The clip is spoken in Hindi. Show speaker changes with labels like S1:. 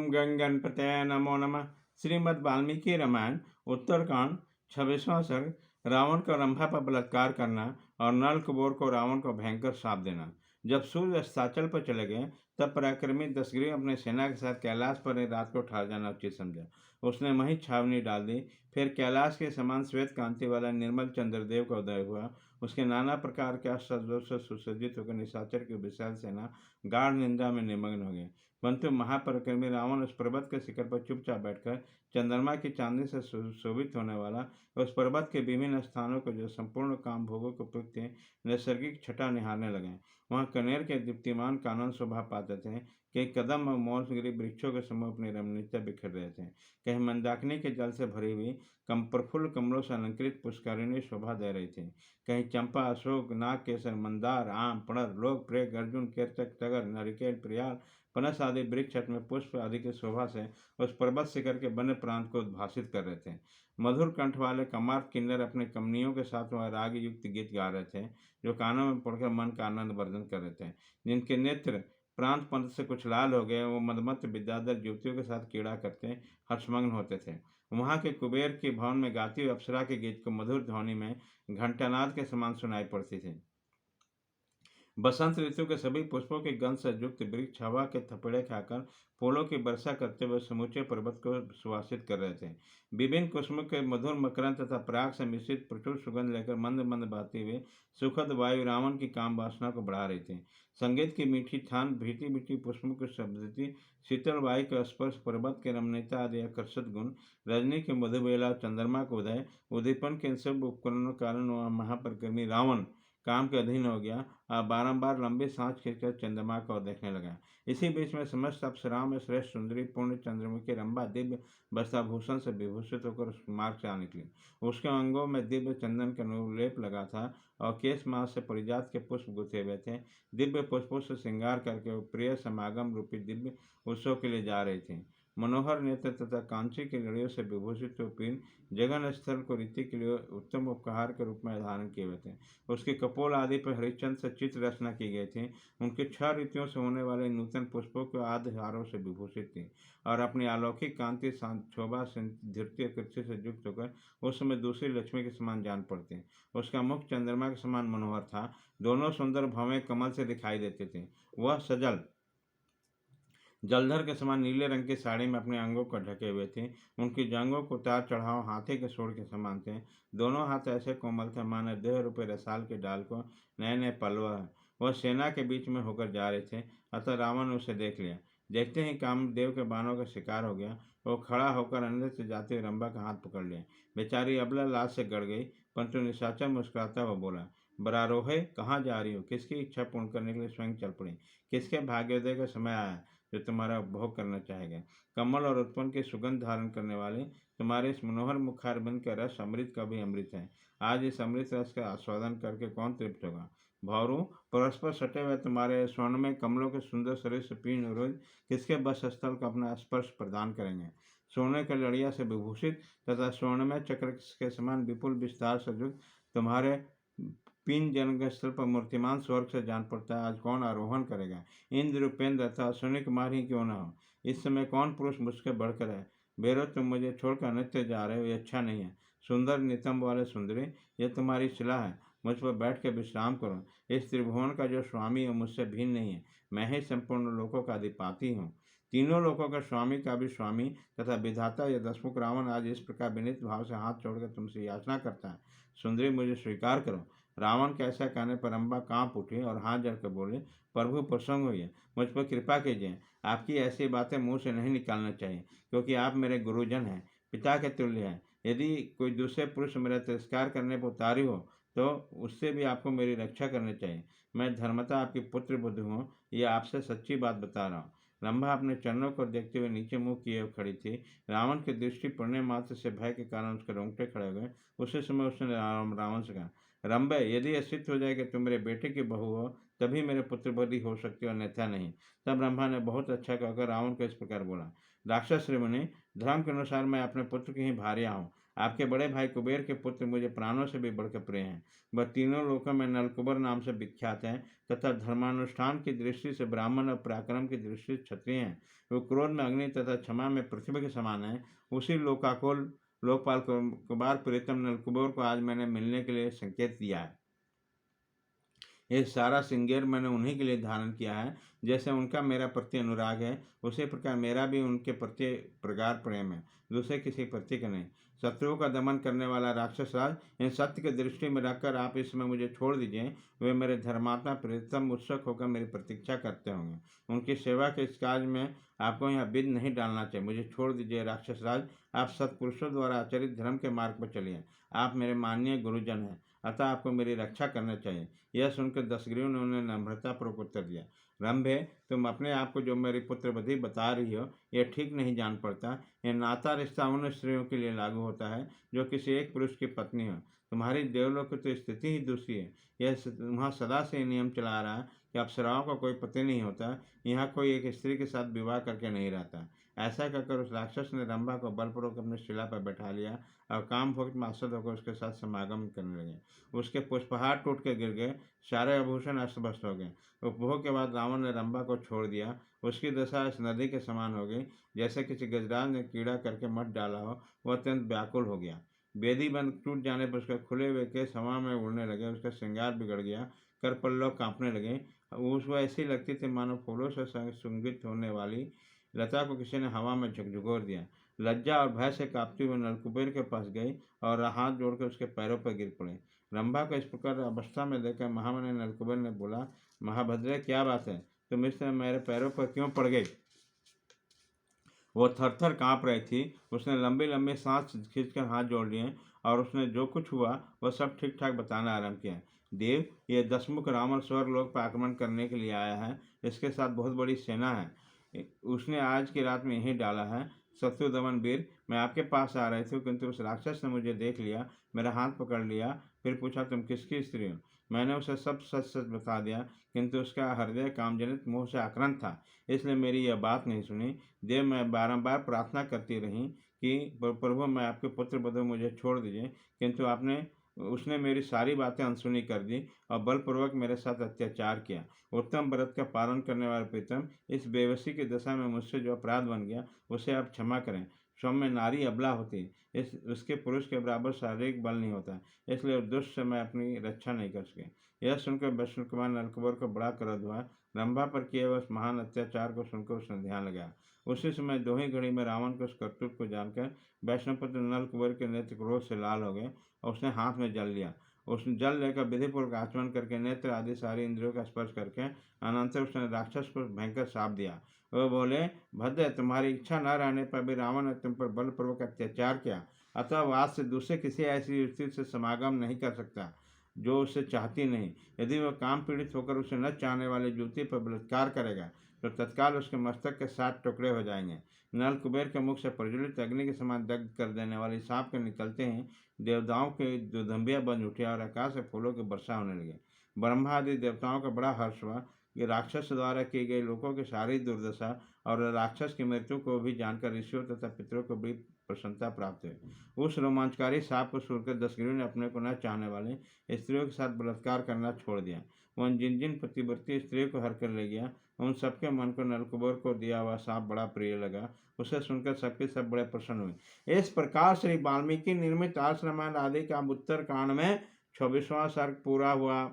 S1: गं गणपतये नमो नमः। श्रीमद् वाल्मीकि रामायण उत्तरकांड 26वां सर्ग। रावण का रंभा पर बलात्कार करना और नल कुबेर को रावण को भयंकर श्राप देना। जब सूर्य अस्ताचल पर चले गए तब पराक्रमी दशग्रीव अपने सेना के साथ कैलाश पर रात को ठहर जाना उचित समझा। उसने वहीं छावनी डाल दी। फिर कैलाश के समान श्वेत कांति वाला निर्मल चंद्रदेव का उदय हुआ। उसके नाना प्रकार के अस्त्र से सुसज्जित होकर निशाचर की विशाल सेना गाढ़ निंदा में निमग्न हो गई। परंतु महापराक्रमी रावण उस पर्वत के शिखर पर चुपचाप बैठकर चंद्रमा की चांदी से शोभित होने वाला उस पर्वत के विभिन्न स्थानों को जो संपूर्ण काम भोगों को उपयुक्त नैसर्गिक छटा निहारने लगे। वहां कनेर के दीप्तिमान कानन शोभा पाते थे। कई कदम और मौसगिरी वृक्षों के समूह अपनी रमणीयता बिखर रहे थे। कहीं मंदाकिनी के जल से भरी हुई प्रफुल्ल कमलों से अलंकृत पुष्करिणी शोभा दे रही थी। कहीं चंपा अशोक नाग केसर मंदार आम पणर लोक प्रेग अर्जुन केरचक तगर नरिकेल प्रियाल पनस आदि वृक्ष में पुष्प आदि की शोभा से उस पर्वत शिखर के वन प्रांत को उद्भासित कर रहे थे। मधुर कंठ वाले कमार किन्नर अपने कमनियों के साथ वह राग युक्त गीत गा रहे थे जो कानों में पड़कर मन का आनंद वर्धन कर रहे थे। जिनके नेत्र प्रांत पंथ से कुछ लाल हो गए वो मदमत विद्याधर युवतियों के साथ कीड़ा करते हर्षमग्न होते थे। वहां के कुबेर के भवन में गाती हुई अप्सरा के गीत को मधुर ध्वनि में घंटानाद के समान सुनाई पड़ती थी। बसंत ऋतु के सभी पुष्पों के गंध से युक्त वृक्ष हवा के थपेड़े खाकर फूलों की वर्षा करते हुए समूचे पर्वत को सुवासित कर रहे थे। विभिन्न कुसुमों के मधुर मकरंद तथा पराग से मिश्रित प्रचुर सुगंध लेकर मंद मंद बहती हुई सुखद वायु रावण की काम वासना को बढ़ा रही थी। संगीत की मीठी थान भीटी भीटी पुष्पों की शब्दती शीतल वायु का स्पर्श पर्वत के रमणीयता आदि आकर्षक गुण रजनी के मधुबेला चंद्रमा को उदय उद्दीपन के इन सब उपकरणों के कारण वह महापरिक्रमी रावण काम के अधीन हो गया और बारंबार लंबी सांस खींचकर चंद्रमा को देखने लगा। इसी बीच में समस्त अप्सराओं में श्रेष्ठ सुंदरी पूर्ण चंद्रमुखी रंभा दिव्य वस्त्राभूषण से विभूषित होकर उस मार्ग से आ निकली। उसके अंगों में दिव्य चंदन का लेप लगा था और केश मास से परिजात के पुष्प गुथे हुए थे। दिव्य पुष्पों से श्रृंगार करके वो प्रिय समागम रूपी दिव्य उत्सव के लिए जा रही थी। मनोहर नेत्र तथा कांची की लड़ियों से विभूषित पिन जगन स्थल को रीति के लिए उत्तम उपहार के रूप में धारण किए हुए थे। उसके कपोल आदि पर हरिचंद से चित्र रचना की गई थी। उनके 6 ऋतुओं से होने वाले नूतन पुष्पों के आधारों से विभूषित थी और अपनी अलौकिक कांति शोभा धृतीय कृत्य से युक्त होकर उस समय दूसरी लक्ष्मी के समान जान पड़ती। उसका मुख चंद्रमा के समान मनोहर था। दोनों सुंदर भवें कमल से दिखाई देते थे। वह सजल जलधर के समान नीले रंग की साड़ी में अपने अंगों को ढके हुए थे। उनकी जांघों को उतार चढ़ाव हाथी के सूंड के समान थे। दोनों हाथ ऐसे कोमल थे मानो देह रूपे रसाल के डाल को नए नए पलवा है। वह सेना के बीच में होकर जा रहे थे। अतः रावण ने उसे देख लिया। देखते ही कामदेव के बाणों का शिकार हो गया। वो खड़ा होकर अंदर से जाते हुए रंभा का हाथ पकड़ लिया। बेचारी अबला लाश से गड़ गई, परंतु निशाचर मुस्कुराता हुआ बोला, बरारोहे कहाँ जा रही हो? किसकी इच्छा पूर्ण करने के लिए स्वयं चल पड़ी? किसके भाग्योदय का समय आया जो तुम्हारा उपभोग करना चाहेगा? कमल और उत्पन्न की सुगंध धारण करने वाले तुम्हारे इस मनोहर मुखारबिंद का रस अमृत का भी अमृत है। आज इस अमृत रस का आस्वादन करके कौन तृप्त होगा? भौरू, परस्पर सटे हुए तुम्हारे स्वर्ण में कमलों के सुंदर शरीर से पीर्ण रोज किसके बस स्थल को अपना स्पर्श प्रदान करेंगे? सोने के लड़िया से विभूषित तथा स्वर्ण में चक्र के समान विपुल विस्तार से युक्त तुम्हारे पिन जन्म स्थल पर मूर्तिमान स्वर्ग से जान पड़ता है। आज कौन आरोहण करेगा? इंद्र उपेंद्र अथवा सुनि कुमार ही क्यों न हो, इस समय कौन पुरुष मुझसे बढ़कर है? बेरो, तुम मुझे छोड़कर अन्यत्र जा रहे हो, ये अच्छा नहीं है। सुंदर नितंब वाले सुंदरी, यह तुम्हारी सलाह है। मुझ पर बैठ कर विश्राम करो। इस त्रिभुवन का जो स्वामी है मुझसे भिन्न नहीं है। मैं ही संपूर्ण लोकों का अधिपाती हूँ, तीनों लोकों का स्वामी का भी स्वामी तथा विधाता। यह दशमुख रावण आज इस प्रकार विनीत भाव से हाथ छोड़कर तुमसे याचना करता है। सुंदरी, मुझे स्वीकार करो। रावण के ऐसा कहने पर अम्बा कांप उठी और हाथ जोड़कर बोले, प्रभु प्रसन्न होइए, मुझ पर कृपा कीजिए। आपकी ऐसी बातें मुंह से नहीं निकालना चाहिए, क्योंकि आप मेरे गुरुजन हैं, पिता के तुल्य हैं। यदि कोई दूसरे पुरुष मेरा तिरस्कार करने पर उतारी हो तो उससे भी आपको मेरी रक्षा करनी चाहिए। मैं धर्मता आपकी पुत्र बुद्ध हूँ, यह आपसे सच्ची बात बता रहा हूँ। रंभा अपने चरणों को देखते हुए नीचे मुंह किए हुए खड़ी थी। रावण की दृष्टि पड़ने मात्र से भय के कारण उसके रोंगटे खड़े हो गए। उसी समय उसने रावण से कहा, रंभे, यदि ऐसित हो जाए कि तुम मेरे बेटे की बहू हो तभी मेरे पुत्र बधी हो सकती हो, अन्यथा नहीं। तब ब्रह्मा ने बहुत अच्छा कहकर रावण को इस प्रकार बोला, राक्षस श्रीमुनि, धर्म के अनुसार मैं अपने पुत्र की ही भार्या हूँ। आपके बड़े भाई कुबेर के पुत्र मुझे प्राणों से भी बढ़कर प्रिय हैं। वह तीनों लोकों में नलकुबर नाम से विख्यात हैं तथा धर्मानुष्ठान की दृष्टि से ब्राह्मण और पराक्रम की दृष्टि से क्षत्रिय हैं। वो क्रोध में अग्नि तथा क्षमा में पृथ्वी के समान है। उसी लोकाकुल लोकपाल कुमार प्रीतम नलकुबेर को आज मैंने मिलने के लिए संकेत दिया है। ये सारा श्रृंगार मैंने उन्हीं के लिए धारण किया है। जैसे उनका मेरा प्रति अनुराग है, उसी प्रकार मेरा भी उनके प्रति प्रगाढ़ प्रेम है, दूसरे किसी प्रति का नहीं। शत्रुओं का दमन करने वाला राक्षस राज, इन सत्य की दृष्टि में रखकर आप इस समय मुझे छोड़ दीजिए। वे मेरे धर्मात्मा प्रीतम उत्सुक होकर मेरी प्रतीक्षा करते होंगे। उनकी सेवा के इस कार्य में आपको यहाँ विघ्न नहीं डालना चाहिए। मुझे छोड़ दीजिए राक्षस राज। आप सत्पुरुषों द्वारा आचरित धर्म के मार्ग पर चलिए। आप मेरे माननीय गुरुजन हैं, अतः आपको मेरी रक्षा करना चाहिए। यह सुनकर दशग्रीव ने उन्हें नम्रतापूर्वक उत्तर दिया। रंभे, तुम अपने आप को जो मेरी पुत्रवधि बता रही हो, यह ठीक नहीं जान पड़ता। यह नाता रिश्ता उन स्त्रियों के लिए लागू होता है जो किसी एक पुरुष की पत्नी हो। तुम्हारी देवलोक की तो स्थिति ही दूसरी है। यह वहाँ सदा से नियम चला रहा है कि अप्सराओं का कोई पति नहीं होता। यहाँ कोई एक स्त्री के साथ विवाह करके नहीं रहता। ऐसा कहकर उस राक्षस ने रंभा को बलपूर्वक अपने शिला पर बैठा लिया और काम भक्त मासद होकर उसके साथ समागम करने लगे। उसके पुष्पहार टूट के गिर गए, सारे आभूषण अस्त व्यस्त हो गए। उपभोग के बाद रावण ने रंभा को छोड़ दिया। उसकी दशा इस नदी के समान हो गई, जैसे किसी गजराज ने कीड़ा करके मत डाला हो। वह अत्यंत व्याकुल हो गया। वेदी बंद टूट जाने पर उसके खुले हुए केस हवा में उड़ने लगे। उसका श्रृंगार बिगड़ गया, कर पल्लव कांपने लगे। उसको ऐसी लगती थी मानो फूलों से सुगंधित होने वाली लता को किसी ने हवा में झकझोर दिया। लज्जा और भय से कांपती हुई नलकुबेर के पास गई और हाथ जोड़कर उसके पैरों पर गिर पड़े। रंभा को इस प्रकार अवस्था में देखकर महामुनि नलकुबेर ने बोला, महाभद्रे, क्या बात है? तुम इस तरह मेरे पैरों पर क्यों पड़ गई? वो थर थर काँप रही थी। उसने लंबी लंबी सांस खींचकर हाथ जोड़ लिए और उसने जो कुछ हुआ वह सब ठीक ठाक बताना आरंभ किया। देव, ये दशमुख रावण स्वर्गलोक पर आक्रमण करने के लिए आया है। इसके साथ बहुत बड़ी सेना है। उसने आज की रात में यहीं डाला है। शत्रु दमन वीर, मैं आपके पास आ रही थी, किंतु उस राक्षस ने मुझे देख लिया, मेरा हाथ पकड़ लिया, फिर पूछा तुम किसकी स्त्री हो। मैंने उसे सब सच सच बता दिया, किंतु उसका हृदय कामजनित मोह से आक्रांत था, इसलिए मेरी यह बात नहीं सुनी। देव, मैं बारंबार प्रार्थना करती रही कि प्रभु, मैं आपके पुत्र बधु, मुझे छोड़ दीजिए, किंतु उसने मेरी सारी बातें अनसुनी कर दी और बलपूर्वक मेरे साथ अत्याचार किया। उत्तम व्रत का पालन करने वाले प्रीतम, इस बेबसी की दशा में मुझसे जो अपराध बन गया उसे आप क्षमा करें। सौम्य नारी अबला होती, इस उसके पुरुष के बराबर शारीरिक बल नहीं होता, इसलिए दुष्ट से मैं अपनी रक्षा नहीं कर सके। यह सुनकर वैष्णव कुमार नलकुबर को बड़ा क्रोध हुआ। रंभा पर किए उस महान अत्याचार को सुनकर उसने ध्यान लगाया। उसी समय दो ही घड़ी में रावण के उस करतूत को जानकर वैष्णवपुत्र नलकुबर के नेत्र क्रोध से लाल हो गए और उसने हाथ में जल लिया। उसने जल लेकर विधिपूर्वक आचमन करके नेत्र आदि सारी इंद्रियों का स्पर्श करके अनंतर उसने राक्षस को भयंकर शाप दिया। वह बोले, भद्र, तुम्हारी इच्छा न रहने पर भी रावण ने तुम पर बलपूर्वक अत्याचार किया, अतः आज से दूसरे किसी ऐसी स्थिति से समागम नहीं कर सकता जो उसे चाहती नहीं। यदि वह काम पीड़ित होकर उसे न चाहने वाले युवती पर बलात्कार करेगा तो तत्काल उसके मस्तक के 7 टुकड़े हो जाएंगे। नल कुबेर के मुख से प्रज्वलित अग्नि के समान दग्ध कर देने वाली सांप के निकलते ही देवताओं के दुदंबिया बन उठे और आकाश से फूलों की वर्षा होने लगी। ब्रह्मा आदि देवताओं का बड़ा हर्ष हुआ कि राक्षस द्वारा की गई लोगों की सारी दुर्दशा और राक्षस की मृत्यु को भी जानकर ऋषियों तथा पितरों को बड़ी प्रसन्नता प्राप्त हुई। उस रोमांचकारी साप को सुनकर दशग्रीव ने अपने को न चाहने वाले स्त्रियों के साथ बलात्कार करना छोड़ दिया। वह जिन जिन प्रतिवर्ती स्त्रियों को हर कर ले गया, उन सबके मन को नलकुबर को दिया हुआ सांप बड़ा प्रिय लगा। उसे सुनकर सबके सब बड़े प्रसन्न हुए। इस प्रकार श्री वाल्मीकि निर्मित आश्रम आदि का उत्तर कांड में 26वां सर्ग पूरा हुआ।